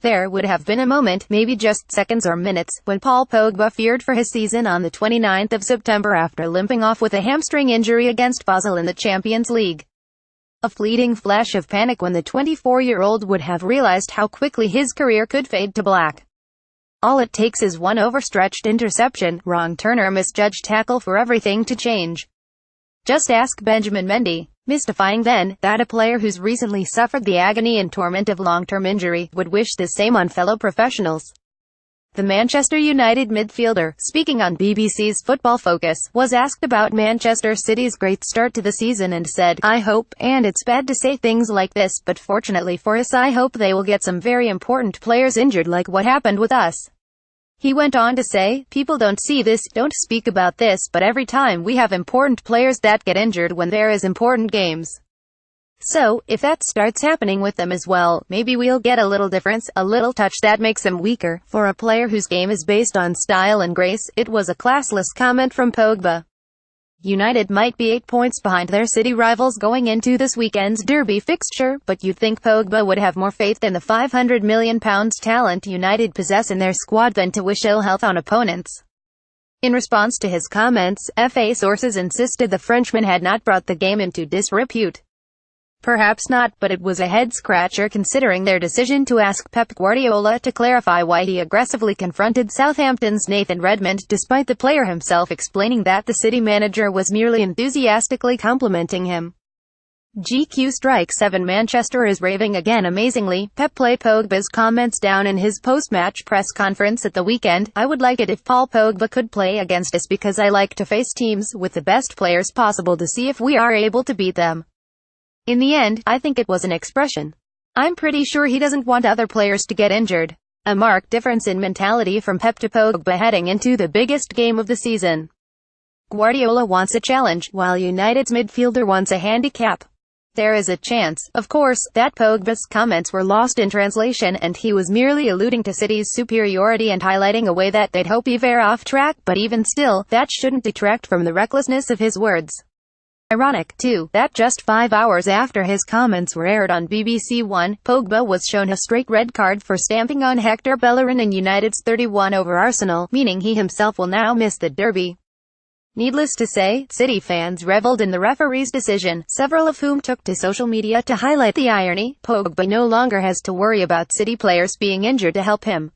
There would have been a moment, maybe just seconds or minutes, when Paul Pogba feared for his season on the 29th of September after limping off with a hamstring injury against Basel in the Champions League. A fleeting flash of panic when the 24-year-old would have realized how quickly his career could fade to black. All it takes is one overstretched interception, wrong turn or misjudged tackle for everything to change. Just ask Benjamin Mendy. Mystifying then, that a player who's recently suffered the agony and torment of long-term injury, would wish the same on fellow professionals. The Manchester United midfielder, speaking on BBC's Football Focus, was asked about Manchester City's great start to the season and said, "I hope, and it's bad to say things like this, but fortunately for us I hope they will get some very important players injured like what happened with us." He went on to say, "People don't see this, don't speak about this, but every time we have important players that get injured when there is important games. So, if that starts happening with them as well, maybe we'll get a little difference, a little touch that makes them weaker." For a player whose game is based on style and grace, it was a classless comment from Pogba. United might be 8 points behind their city rivals going into this weekend's derby fixture, but you'd think Pogba would have more faith in the £500 million talent United possess in their squad than to wish ill health on opponents. In response to his comments, FA sources insisted the Frenchman had not brought the game into disrepute. Perhaps not, but it was a head-scratcher considering their decision to ask Pep Guardiola to clarify why he aggressively confronted Southampton's Nathan Redmond, despite the player himself explaining that the City manager was merely enthusiastically complimenting him. GQ Strike 7 Manchester is raving again. Amazingly, Pep played Pogba's comments down in his post-match press conference at the weekend. "I would like it if Paul Pogba could play against us because I like to face teams with the best players possible to see if we are able to beat them. In the end, I think it was an expression. I'm pretty sure he doesn't want other players to get injured." A marked difference in mentality from Pep to Pogba heading into the biggest game of the season. Guardiola wants a challenge, while United's midfielder wants a handicap. There is a chance, of course, that Pogba's comments were lost in translation and he was merely alluding to City's superiority and highlighting a way that they'd hope he veer off track, but even still, that shouldn't detract from the recklessness of his words. Ironic, too, that just 5 hours after his comments were aired on BBC One, Pogba was shown a straight red card for stamping on Hector Bellerin in United's 3-1 over Arsenal, meaning he himself will now miss the derby. Needless to say, City fans reveled in the referee's decision, several of whom took to social media to highlight the irony. Pogba no longer has to worry about City players being injured to help him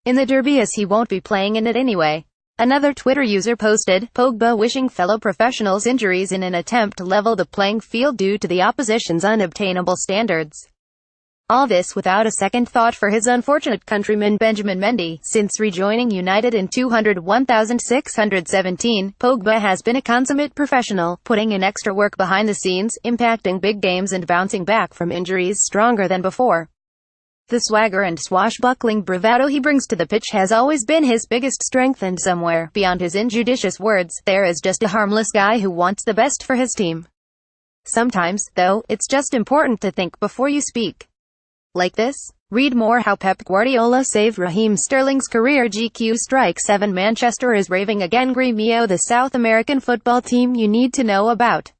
in the derby, as he won't be playing in it anyway. Another Twitter user posted, "Pogba wishing fellow professionals injuries in an attempt to level the playing field due to the opposition's unobtainable standards." All this without a second thought for his unfortunate countryman Benjamin Mendy. Since rejoining United in 2001-1617, Pogba has been a consummate professional, putting in extra work behind the scenes, impacting big games and bouncing back from injuries stronger than before. The swagger and swashbuckling bravado he brings to the pitch has always been his biggest strength, and somewhere beyond his injudicious words, there is just a harmless guy who wants the best for his team. Sometimes, though, it's just important to think before you speak. Like this? Read more how Pep Guardiola saved Raheem Sterling's career. GQ Strike 7 Manchester is raving again. Gremio, the South American football team you need to know about.